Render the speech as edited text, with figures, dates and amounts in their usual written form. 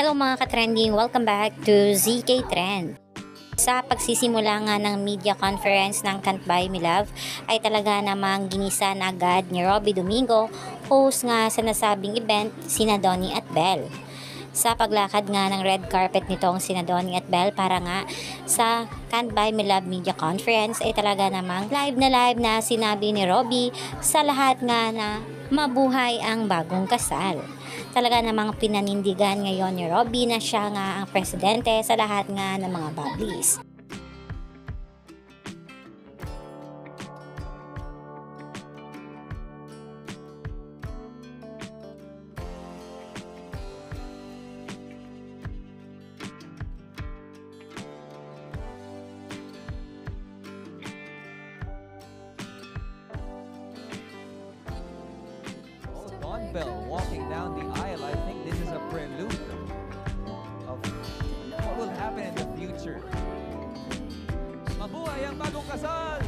Hello mga ka-trending, welcome back to ZK Trend. Sa pagsisimula nga ng media conference ng Can't Buy Me Love ay talaga namang ginisa na agad ni Robby Domingo, host nga sa nasabing event, sina Donnie at Belle. Sa paglakad nga ng red carpet nitong sina Donnie at Belle para nga sa Can't Buy Me Love media conference ay talaga namang live na sinabi ni Robby sa lahat nga na mabuhay ang bagong kasal. Talaga namang pinanindigan ngayon ni Robby na siya nga ang presidente sa lahat nga ng mga bubblies. Dawn Bell walking down the aisle. I think this is a prelude of what will happen in the future. Mabuhay ang bagong kasal!